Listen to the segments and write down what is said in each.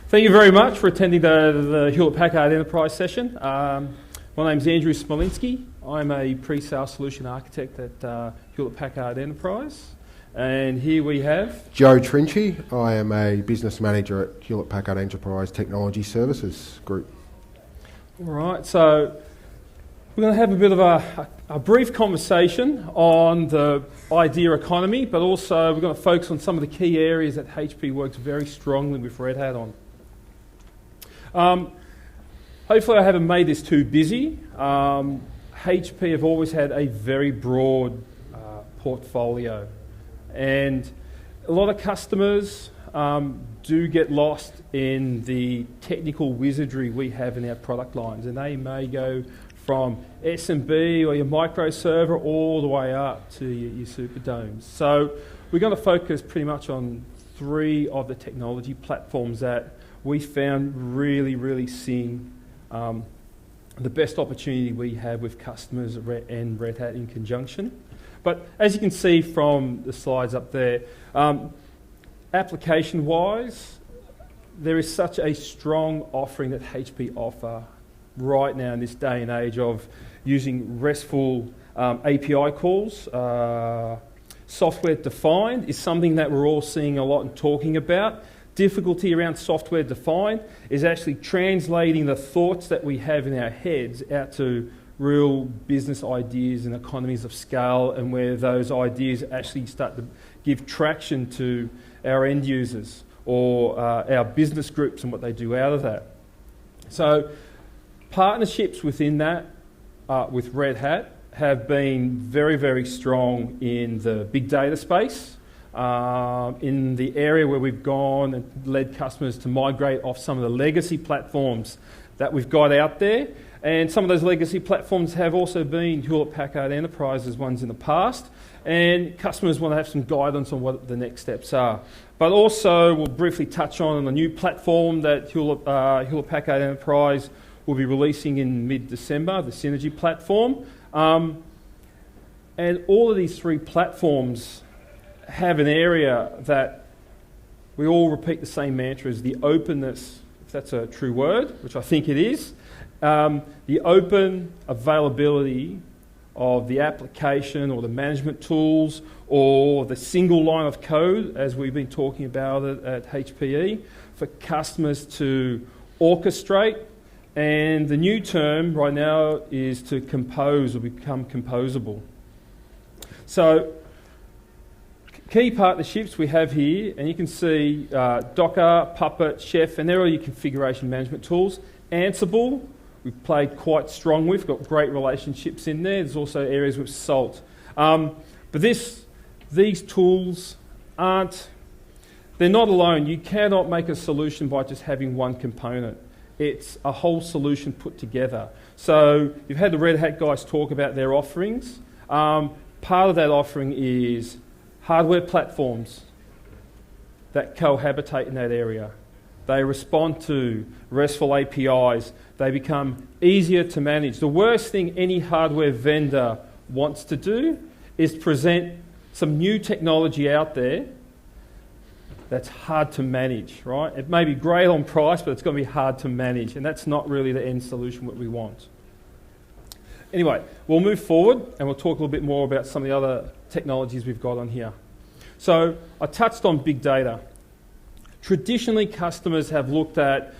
Thank you very much for attending the Hewlett-Packard Enterprise session. My name's Andrew Smolinski. I'm a pre-sale solution architect at Hewlett-Packard Enterprise. And here we have... Joe Trinchi. I am a business manager at Hewlett-Packard Enterprise Technology Services Group. All right, so we're going to have a bit of a brief conversation on the idea economy, but also we're going to focus on some of the key areas that HP works very strongly with Red Hat on. Hopefully I haven't made this too busy. HP have always had a very broad portfolio, and a lot of customers do get lost in the technical wizardry we have in our product lines, and they may go from SMB or your microserver all the way up to your Superdomes. So we're going to focus pretty much on three of the technology platforms that we found really seeing the best opportunity we have with customers and Red Hat in conjunction. But as you can see from the slides up there, application-wise, there is such a strong offering that HP offer right now in this day and age of using RESTful API calls. Software defined is something that we're all seeing a lot and talking about. Difficulty around software defined is actually translating the thoughts that we have in our heads out to real business ideas and economies of scale, and where those ideas actually start to give traction to our end users or our business groups and what they do out of that. So partnerships within that with Red Hat have been very strong in the big data space. In the area where we've gone and led customers to migrate off some of the legacy platforms that we've got out there. And some of those legacy platforms have also been Hewlett-Packard Enterprise's ones in the past. And customers want to have some guidance on what the next steps are. But also, we'll briefly touch on the new platform that Hewlett-Packard Enterprise will be releasing in mid-December, the Synergy platform. And all of these three platforms have an area that we all repeat the same mantra, is the openness, if that's a true word, which I think it is, the open availability of the application or the management tools or the single line of code, as we've been talking about it at HPE, for customers to orchestrate. And the new term right now is to compose or become composable. So key partnerships we have here, and you can see Docker, Puppet, Chef, and they're all your configuration management tools. Ansible, we've played quite strong with, got great relationships in there. There's also areas with Salt. But these tools they're not alone. You cannot make a solution by just having one component. It's a whole solution put together. So you've had the Red Hat guys talk about their offerings. Part of that offering is hardware platforms that cohabitate in that area. They respond to RESTful APIs. They become easier to manage. The worst thing any hardware vendor wants to do is present some new technology out there that's hard to manage, right? It may be great on price, but it's going to be hard to manage, and that's not really the end solution that we want. Anyway, we'll move forward and we'll talk a little bit more about some of the other technologies we've got on here. So I touched on big data. Traditionally, customers have looked at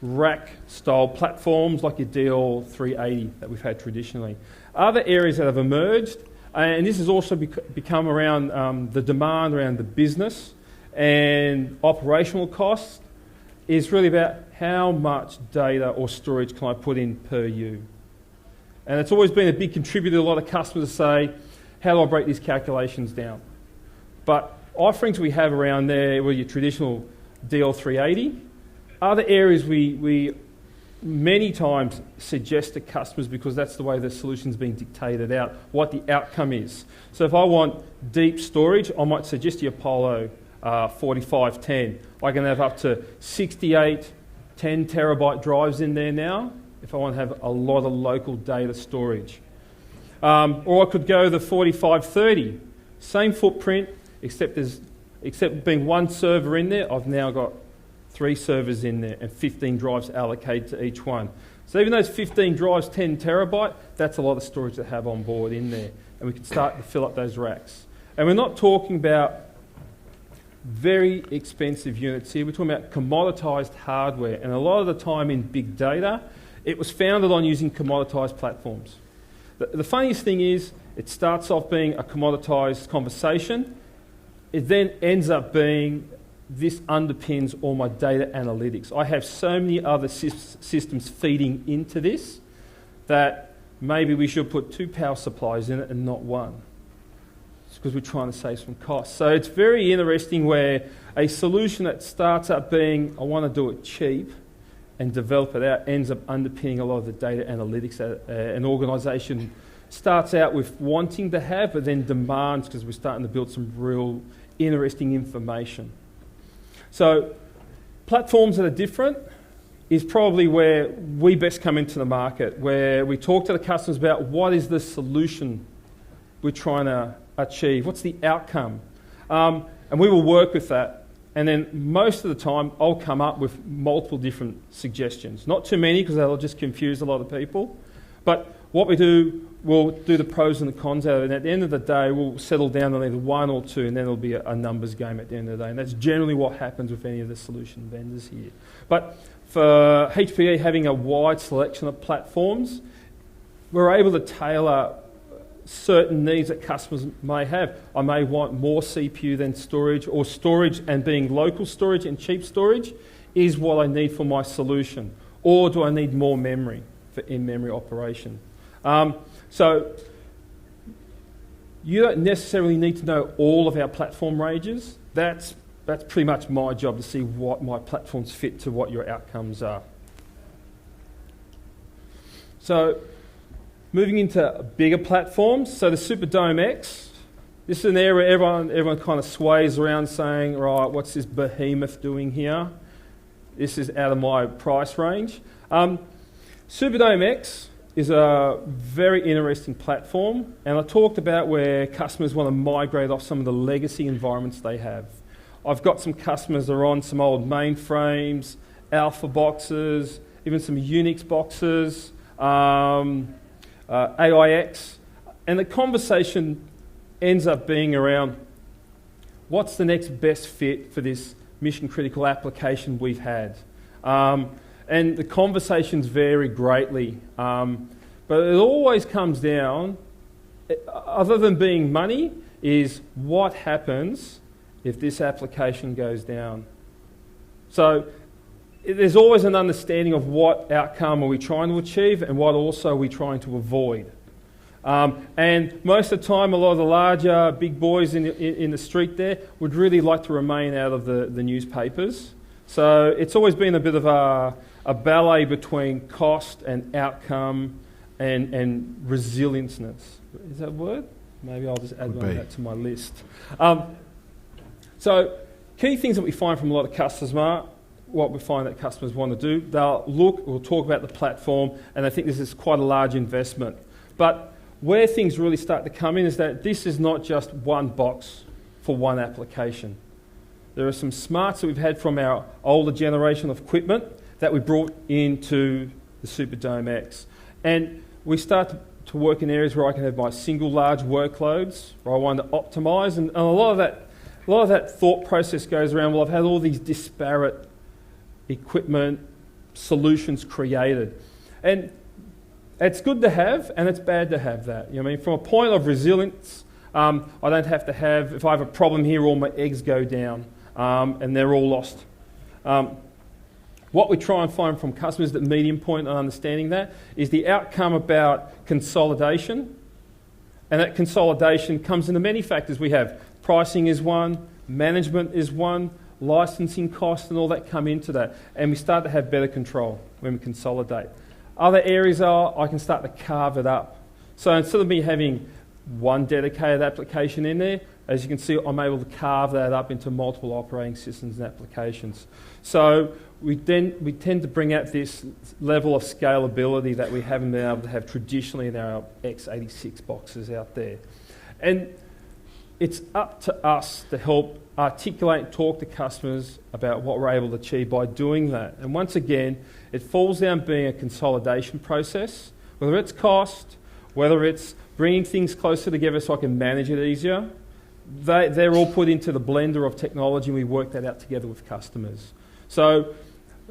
rack-style platforms like your DL380 that we've had traditionally. Other areas that have emerged, and this has also become around the demand around the business and operational costs, is really about how much data or storage can I put in per U. And it's always been a big contributor to a lot of customers to say, how do I break these calculations down? But offerings we have around there were your traditional DL380. Other areas we many times suggest to customers, because that's the way the solution's being dictated out, what the outcome is. So if I want deep storage, I might suggest the Apollo 4510. I can have up to 68 10 terabyte drives in there now if I want to have a lot of local data storage. Or I could go the 4530, same footprint, except being one server in there, I've now got 3 servers in there, and 15 drives allocated to each one. So even those 15 drives, 10 terabyte, that's a lot of storage to have on board in there. And we can start to fill up those racks. And we're not talking about very expensive units here. We're talking about commoditized hardware. And a lot of the time in big data, it was founded on using commoditized platforms. The funniest thing is, it starts off being a commoditized conversation. It then ends up being, this underpins all my data analytics. I have so many other systems feeding into this that maybe we should put 2 power supplies in it and not 1. It's because we're trying to save some costs. So it's very interesting where a solution that starts up being, I want to do it cheap and develop it out, ends up underpinning a lot of the data analytics that an organisation starts out with wanting to have, but then demands because we're starting to build some real interesting information. So platforms that are different is probably where we best come into the market, where we talk to the customers about what is the solution we're trying to achieve, what's the outcome, and we will work with that. And then most of the time, I'll come up with multiple different suggestions. Not too many, because that'll just confuse a lot of people. But what we do, we'll do the pros and the cons out of it. And at the end of the day, we'll settle down on either 1 or 2, and then it'll be a numbers game at the end of the day. And that's generally what happens with any of the solution vendors here. But for HPE having a wide selection of platforms, we're able to tailor certain needs that customers may have. I may want more CPU than storage, or storage and being local storage and cheap storage is what I need for my solution. Or do I need more memory for in-memory operation? So you don't necessarily need to know all of our platform ranges. That's pretty much my job, to see what my platforms fit to what your outcomes are. So moving into bigger platforms, so the Superdome X, this is an area everyone kind of sways around saying, right, what's this behemoth doing here? This is out of my price range. Superdome X is a very interesting platform, and I talked about where customers want to migrate off some of the legacy environments they have. I've got some customers that are on some old mainframes, Alpha boxes, even some Unix boxes, AIX, and the conversation ends up being around what's the next best fit for this mission critical application we've had. And the conversations vary greatly, but it always comes down, other than being money, is what happens if this application goes down. So there's always an understanding of what outcome are we trying to achieve and what also are we trying to avoid. And most of the time, a lot of the larger big boys in the street there would really like to remain out of the newspapers. So it's always been a bit of a ballet between cost and outcome and resilienceness. Is that a word? Maybe I'll just add one of that to my list. So key things that we find from a lot of customers are what we find that customers want to do. We'll talk about the platform, and they think this is quite a large investment. But where things really start to come in is that this is not just one box for one application. There are some smarts that we've had from our older generation of equipment that we brought into the Superdome X. And we start to work in areas where I can have my single large workloads, where I want to optimise, and a lot of that thought process goes around, well, I've had all these disparate equipment solutions created. And it's good to have, and it's bad to have that. You know what I mean? From a point of resilience, I don't have to have, if I have a problem here, all my eggs go down, and they're all lost. What we try and find from customers, that medium point on understanding that, is the outcome about consolidation. And that consolidation comes into many factors. We have pricing is one, management is one, licensing costs and all that come into that. And we start to have better control when we consolidate. Other areas are, I can start to carve it up. So instead of me having one dedicated application in there, as you can see, I'm able to carve that up into multiple operating systems and applications. So we tend to bring out this level of scalability that we haven't been able to have traditionally in our x86 boxes out there. And it's up to us to help articulate and talk to customers about what we're able to achieve by doing that. And once again, it falls down being a consolidation process, whether it's cost, whether it's bringing things closer together so I can manage it easier. They're all put into the blender of technology, and we work that out together with customers. So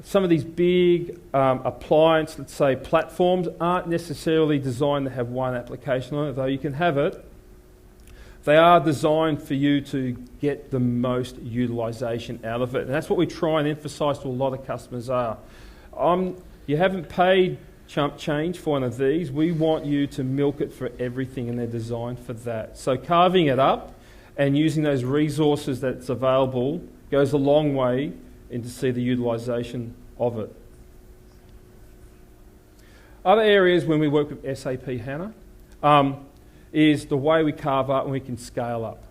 some of these big appliance, let's say platforms, aren't necessarily designed to have one application on it, though you can have it. They are designed for you to get the most utilisation out of it. And that's what we try and emphasise to a lot of customers are. You haven't paid chump change for one of these. We want you to milk it for everything, and they're designed for that. So carving it up and using those resources that's available goes a long way into see the utilisation of it. Other areas when we work with SAP HANA is the way we carve up and we can scale up.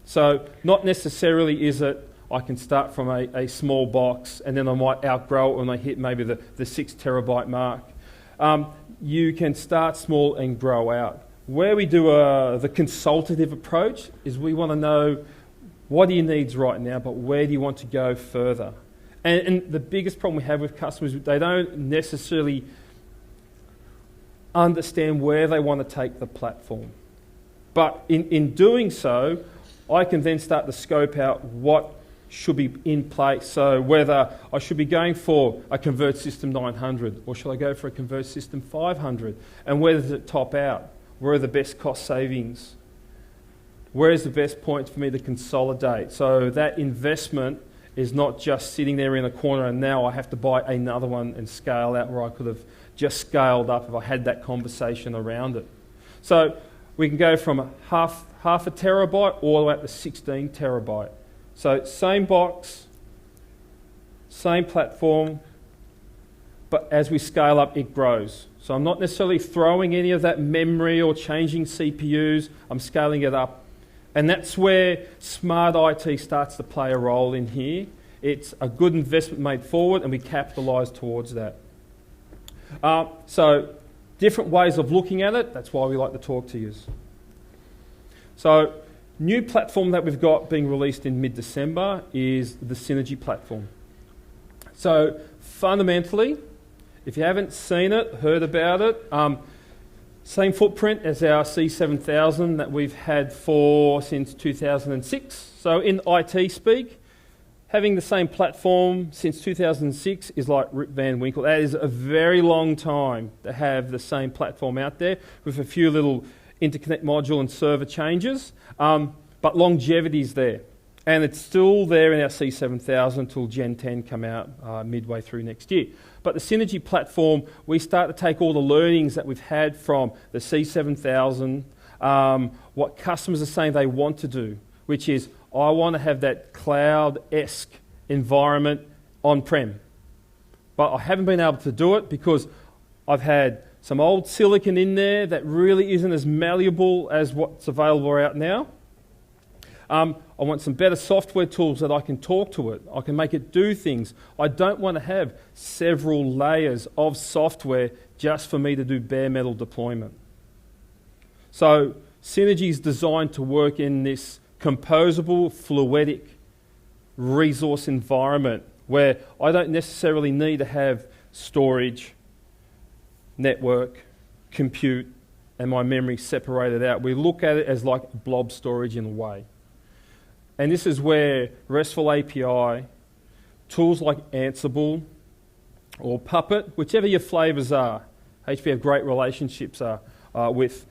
So not necessarily is it I can start from a small box and then I might outgrow it when I hit maybe the 6 terabyte mark. You can start small and grow out. Where we do the consultative approach is we want to know what are your needs right now, but where do you want to go further? And the biggest problem we have with customers, they don't necessarily understand where they want to take the platform. But in doing so, I can then start to scope out what should be in place. So whether I should be going for a Convert System 900 or should I go for a Convert System 500? And where does it top out? Where are the best cost savings? Where is the best point for me to consolidate? So that investment is not just sitting there in a corner and now I have to buy another one and scale out where I could have just scaled up if I had that conversation around it. So we can go from half a terabyte all the way up to 16 terabyte. So same box, same platform, but as we scale up, it grows. So I'm not necessarily throwing any of that memory or changing CPUs. I'm scaling it up. And that's where smart IT starts to play a role in here. It's a good investment made forward, and we capitalise towards that. So different ways of looking at it. That's why we like to talk to you. So new platform that we've got being released in mid-December is the Synergy platform. So fundamentally, if you haven't seen it, heard about it, same footprint as our C7000 that we've had since 2006. So in IT speak, having the same platform since 2006 is like Rip Van Winkle. That is a very long time to have the same platform out there with a few little interconnect module and server changes, but longevity is there. And it's still there in our C7000 until Gen 10 come out midway through next year. But the Synergy platform, we start to take all the learnings that we've had from the C7000, what customers are saying they want to do, which is, I want to have that cloud-esque environment on-prem. But I haven't been able to do it because I've had some old silicon in there that really isn't as malleable as what's available out now. I want some better software tools that I can talk to it. I can make it do things. I don't want to have several layers of software just for me to do bare metal deployment. So Synergy is designed to work in this composable, fluidic resource environment where I don't necessarily need to have storage, network, compute, and my memory separated out. We look at it as like blob storage in a way. And this is where RESTful API, tools like Ansible or Puppet, whichever your flavors are, HPE have great relationships with,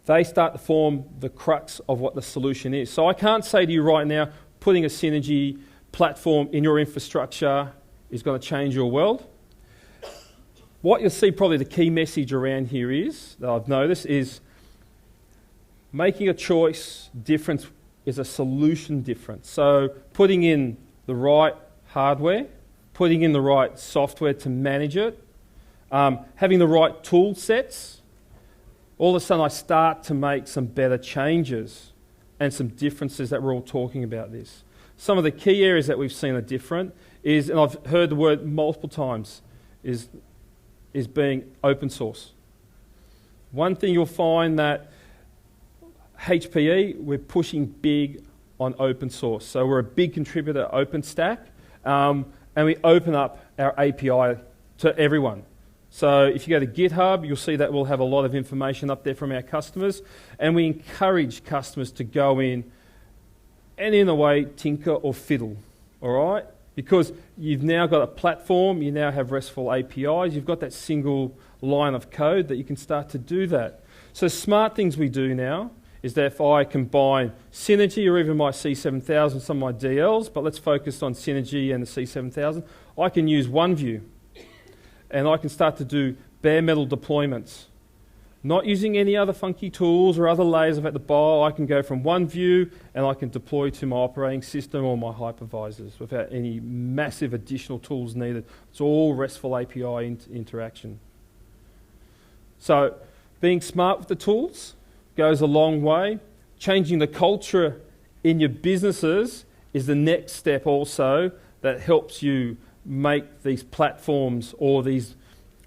they start to form the crux of what the solution is. So I can't say to you right now, putting a Synergy platform in your infrastructure is going to change your world. What you'll see, probably the key message around here is, that I've noticed, is making a choice difference is a solution difference. So putting in the right hardware, putting in the right software to manage it, having the right tool sets, all of a sudden I start to make some better changes and some differences that we're all talking about this. Some of the key areas that we've seen are different is, and I've heard the word multiple times, is being open source. One thing you'll find that HPE, we're pushing big on open source. So we're a big contributor to OpenStack, and we open up our API to everyone. So if you go to GitHub, you'll see that we'll have a lot of information up there from our customers, and we encourage customers to go in and, in a way, tinker or fiddle, all right? Because you've now got a platform, you now have RESTful APIs, you've got that single line of code that you can start to do that. So smart things we do now is that if I combine Synergy or even my C7000, some of my DLs, but let's focus on Synergy and the C7000, I can use one view and I can start to do bare metal deployments. Not using any other funky tools or other layers of at the bar. I can go from one view and I can deploy to my operating system or my hypervisors without any massive additional tools needed. It's all RESTful API interaction. So being smart with the tools goes a long way. Changing the culture in your businesses is the next step also that helps you make these platforms or these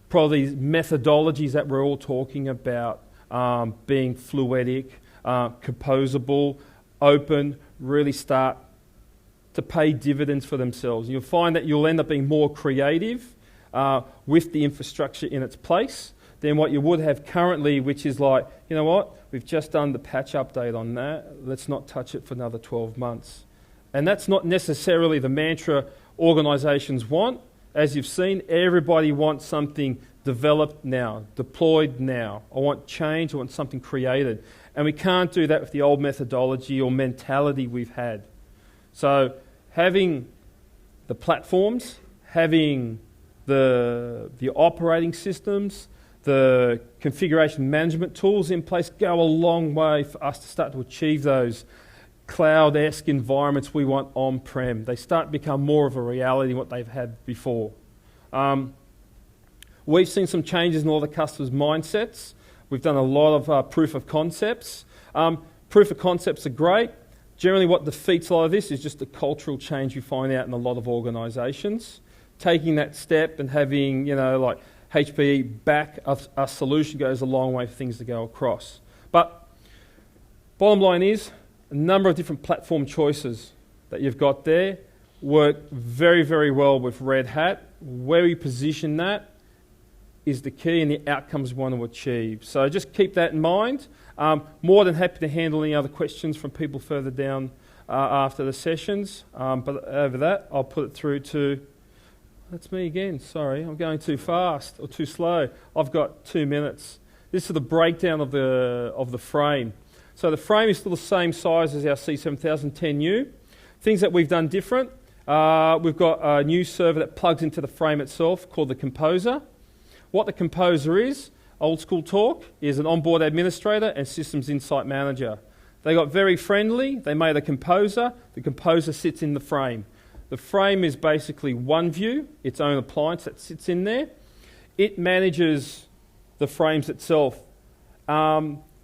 probably these methodologies that we're all talking about being fluidic, composable, open, really start to pay dividends for themselves. You'll find that you'll end up being more creative with the infrastructure in its place than what you would have currently, which is like, you know what, we've just done the patch update on that, let's not touch it for another 12 months. And that's not necessarily the mantra organisations want. As you've seen, everybody wants something developed now, deployed now. I want change, I want something created. And we can't do that with the old methodology or mentality we've had. So having the platforms, having the operating systems, the configuration management tools in place go a long way for us to start to achieve those cloud-esque environments we want on-prem. They start to become more of a reality than what they've had before. We've seen some changes in all the customers' mindsets. We've done a lot of proof of concepts. Proof of concepts are great. Generally what defeats a lot of this is just the cultural change you find out in a lot of organisations. Taking that step and having, like HPE back a solution goes a long way for things to go across. But bottom line is, a number of different platform choices that you've got there work very, very well with Red Hat. Where we position that is the key and the outcomes we want to achieve. So just keep that in mind. More than happy to handle any other questions from people further down after the sessions. But over that, I'll put it through to... That's me again, sorry. I'm going too fast or too slow. I've got 2 minutes. This is the breakdown of the frame. So the frame is still the same size as our C7010U. Things that we've done different. We've got a new server that plugs into the frame itself called the composa. What the composer is, old school talk, is an onboard administrator and systems insight manager. They got very friendly. They made a composer. The composer sits in the frame. The frame is basically one view, its own appliance that sits in there. It manages the frames itself.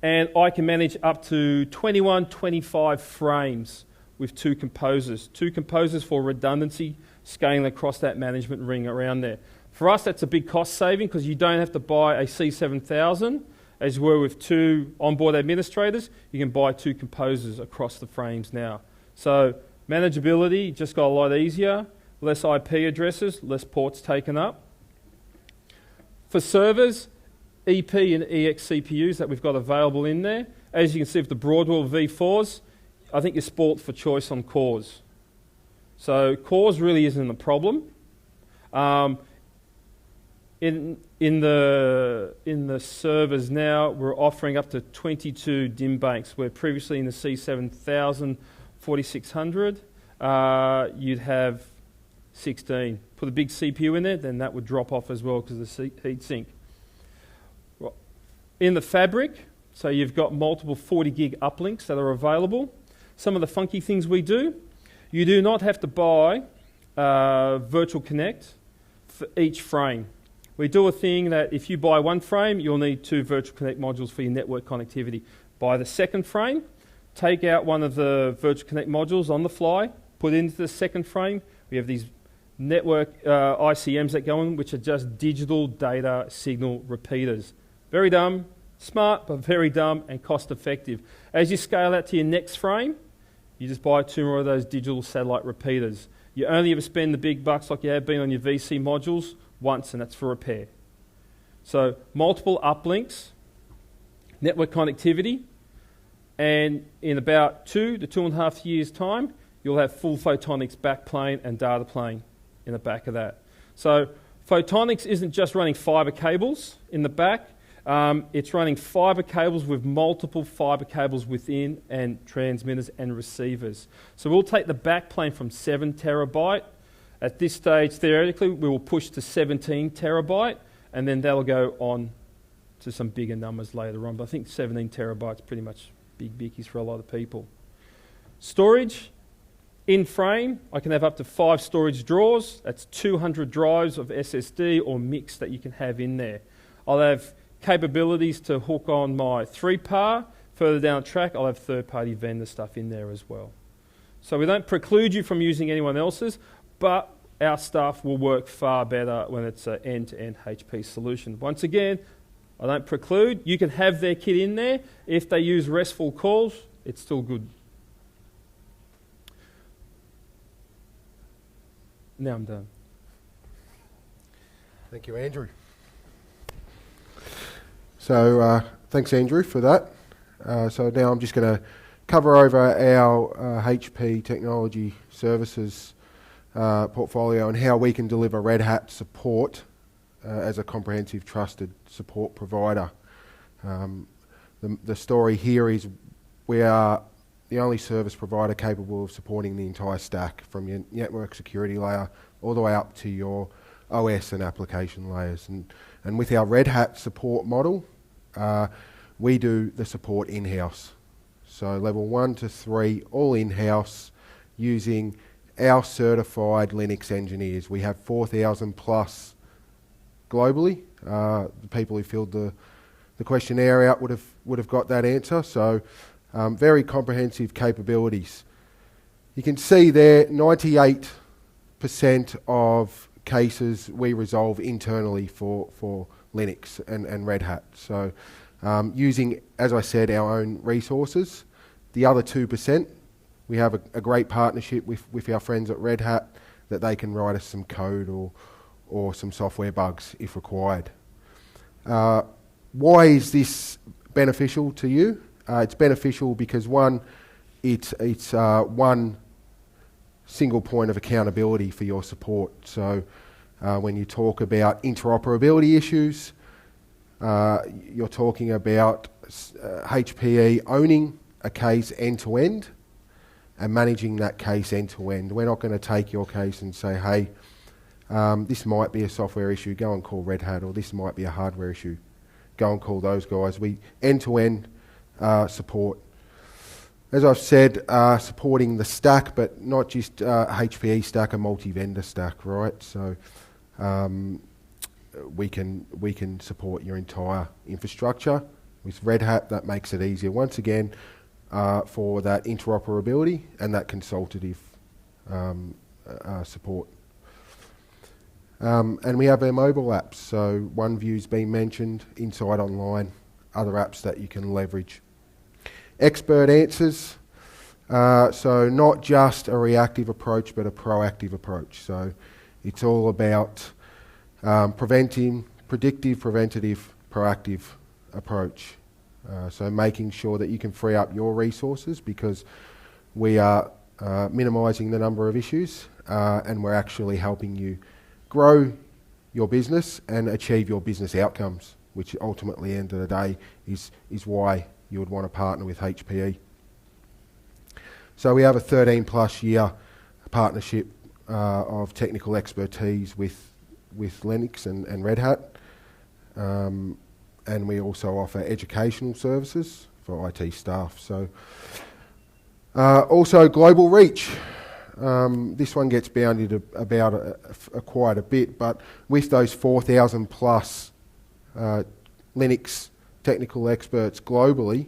And I can manage up to 21, 25 frames with two composers. Two composers for redundancy, scaling across that management ring around there. For us, that's a big cost saving because you don't have to buy a C7000, as you were with two onboard administrators. You can buy two composers across the frames now. So manageability just got a lot easier. Less IP addresses, less ports taken up. For servers, EP and EX CPUs that we've got available in there. As you can see with the Broadwell V4s, I think you're spoilt for choice on cores. So cores really isn't a problem. In the servers now, we're offering up to 22 DIMM banks, where previously in the C7000, 4600, you'd have 16. Put a big CPU in there, then that would drop off as well because of the heat sink. In the fabric, so you've got multiple 40 gig uplinks that are available. Some of the funky things we do, you do not have to buy Virtual Connect for each frame. We do a thing that if you buy one frame, you'll need two Virtual Connect modules for your network connectivity. Buy the second frame, take out one of the Virtual Connect modules on the fly, put it into the second frame. We have these network ICMs that go in, which are just digital data signal repeaters. Very dumb, Smart, but very dumb and cost effective. As you scale out to your next frame, you just buy 2 more of those digital satellite repeaters. You only ever spend the big bucks like you have been on your VC modules once, and that's for repair. So multiple uplinks, network connectivity, and in about 2 to 2.5 years' time, you'll have full photonics backplane and data plane in the back of that. So photonics isn't just running fibre cables in the back. It's running fibre cables with multiple fibre cables within and transmitters and receivers. So we'll take the backplane from 7 terabyte. At this stage, theoretically, we will push to 17 terabyte, and then that'll go on to some bigger numbers later on. But I think 17 terabytes pretty much big bickies for a lot of people. Storage, in frame, I can have up to 5 storage drawers. That's 200 drives of SSD or mix that you can have in there. I'll have capabilities to hook on my 3-par. Further down the track, I'll have third-party vendor stuff in there as well. So we don't preclude you from using anyone else's, but our stuff will work far better when it's an end-to-end HP solution. Once again, I don't preclude. You can have their kit in there. If they use RESTful calls, it's still good. Now I'm done. Thank you, Andrew. So thanks, Andrew, for that. So now I'm just going to cover over our HPE Technology Services portfolio and how we can deliver Red Hat support as a comprehensive, trusted support provider. The story here is we are the only service provider capable of supporting the entire stack from your network security layer all the way up to your OS and application layers. And with our Red Hat support model, we do the support in-house. So level 1 to 3, all in-house, using our certified Linux engineers. We have 4,000 plus globally. The people who filled the questionnaire out would have got that answer. So very comprehensive capabilities. You can see there 98% of cases we resolve internally for Linux and Red Hat. So using, as I said, our own resources. The other 2%, we have a great partnership with our friends at Red Hat that they can write us some code or some software bugs if required. Why is this beneficial to you? It's beneficial because one, it's one single point of accountability for your support. So when you talk about interoperability issues, you're talking about HPE owning a case end-to-end and managing that case end-to-end. We're not going to take your case and say, hey, this might be a software issue, go and call Red Hat, or this might be a hardware issue, go and call those guys. We end-to-end support. As I've said, supporting the stack, but not just HPE stack, a multi-vendor stack, right? So we can support your entire infrastructure. With Red Hat, that makes it easier. Once again, for that interoperability and that consultative support. And we have our mobile apps. So OneView's been mentioned, Insight Online, other apps that you can leverage. Expert answers. So not just a reactive approach, but a proactive approach. So it's all about predictive, preventative, proactive approach. So making sure that you can free up your resources because we are minimising the number of issues and we're actually helping you grow your business and achieve your business outcomes, which ultimately, end of the day, is why you would want to partner with HPE. So we have a 13 plus year partnership of technical expertise with Linux and Red Hat. And we also offer educational services for IT staff. So also global reach. This one gets bounded about quite a bit, but with those 4,000 plus Linux technical experts globally,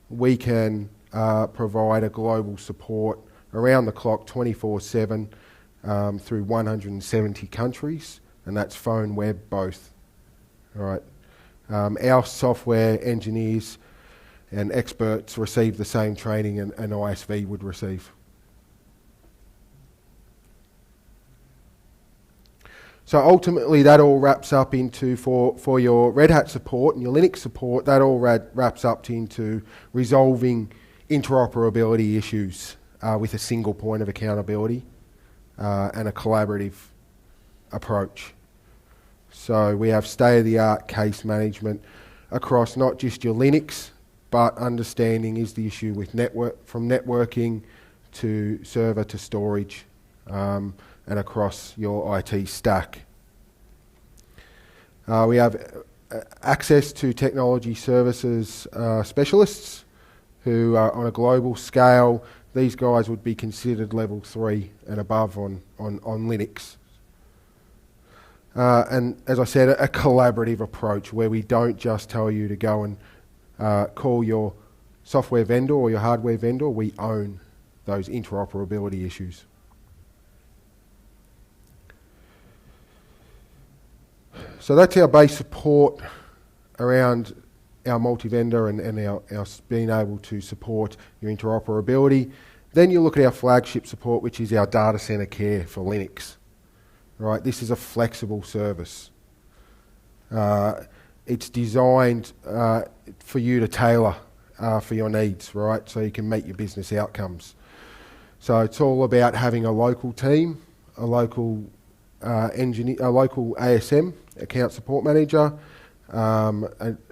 we can provide a global support around the clock 24/7 through 170 countries, and that's phone, web, both. All right. Our software engineers and experts receive the same training an ISV would receive. So ultimately that all wraps up into, for your Red Hat support and your Linux support, that all wraps up into resolving interoperability issues with a single point of accountability and a collaborative approach. So we have state-of-the-art case management across not just your Linux, but understanding is the issue with from networking to server to storage, and across your IT stack. We have access to technology services specialists who are on a global scale. These guys would be considered level 3 and above on Linux. And as I said, a collaborative approach where we don't just tell you to go and call your software vendor or your hardware vendor. We own those interoperability issues. So that's our base support around our multi-vendor and our being able to support your interoperability. Then you look at our flagship support, which is our Datacenter Care for Linux. Right, this is a flexible service. It's designed for you to tailor for your needs, right? So you can meet your business outcomes. So it's all about having a local team, a local engineer, a local ASM, account support manager,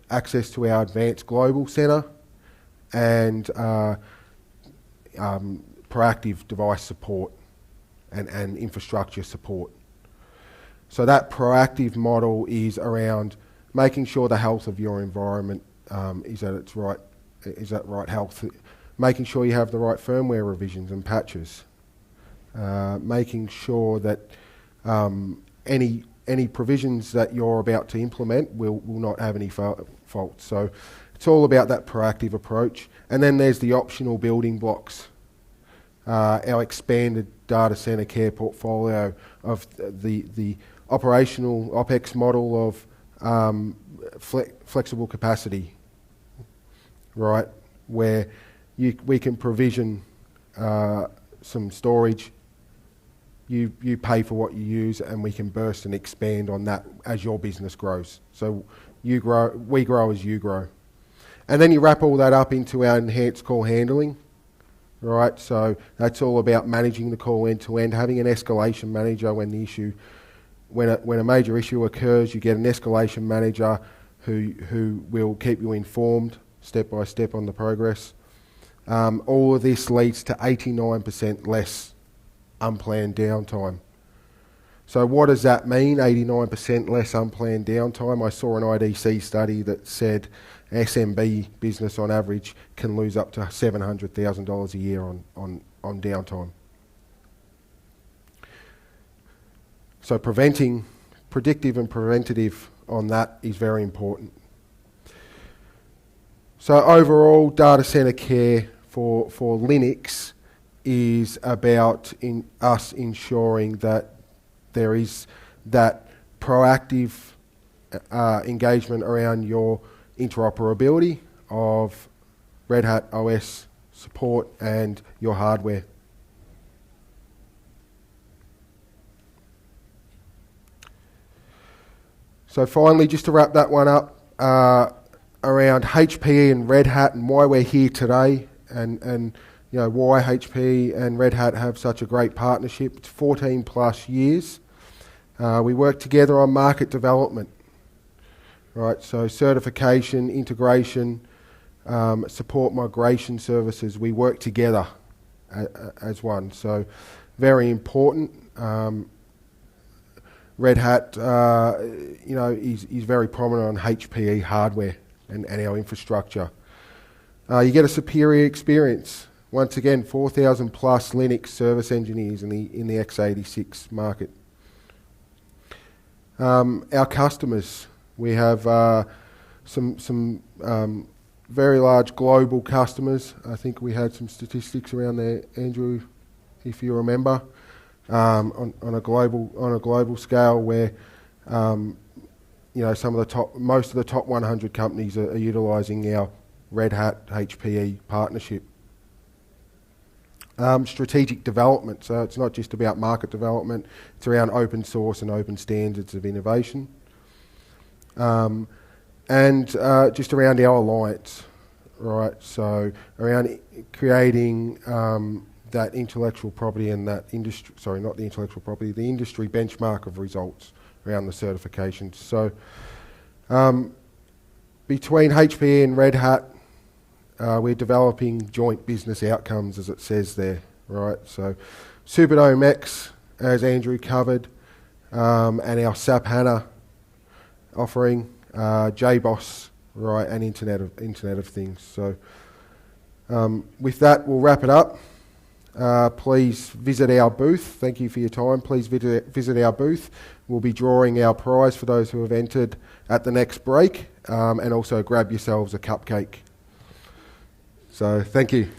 access to our advanced global centre, and proactive device support and infrastructure support. So that proactive model is around making sure the health of your environment is at right health, making sure you have the right firmware revisions and patches, making sure that any provisions that you're about to implement will not have any faults. So it's all about that proactive approach. And then there's the optional building blocks. Our expanded data center care portfolio of the operational OPEX model of flexible capacity, right, where we can provision some storage. You pay for what you use, and we can burst and expand on that as your business grows. So you grow, we grow as you grow. And then you wrap all that up into our enhanced call handling, right? So that's all about managing the call end to end, having an escalation manager when a major issue occurs. You get an escalation manager who will keep you informed step by step on the progress. All of this leads to 89% less unplanned downtime. So what does that mean, 89% less unplanned downtime? I saw an IDC study that said SMB business on average can lose up to $700,000 a year on downtime. So predictive and preventative on that is very important. So overall, data center care for Linux is about us ensuring that there is that proactive engagement around your interoperability of Red Hat OS support and your hardware. So finally, just to wrap that one up, around HPE and Red Hat and why we're here today, and you know why HPE and Red Hat have such a great partnership. It's 14 plus years. We work together on market development, right? So certification, integration, support migration services. We work together as one. So very important. Red Hat, is very prominent on HPE hardware and our infrastructure. You get a superior experience. Once again, 4,000 plus Linux service engineers in the x86 market. Our customers, we have some very large global customers. I think we had some statistics around there, Andrew, if you remember, on a global scale, where most of the top 100 companies are utilising our Red Hat HPE partnership. Strategic development, so it's not just about market development, it's around open source and open standards of innovation. And just around our alliance, right? So around creating that intellectual property and that industry, sorry, not the intellectual property, the industry benchmark of results around the certifications. So between HPE and Red Hat, we're developing joint business outcomes, as it says there, right? So Superdome X, as Andrew covered, and our SAP HANA offering, JBoss, right, and Internet of Things. So with that, we'll wrap it up. Please visit our booth. Thank you for your time. Please visit our booth. We'll be drawing our prize for those who have entered at the next break, and also grab yourselves a cupcake. So thank you.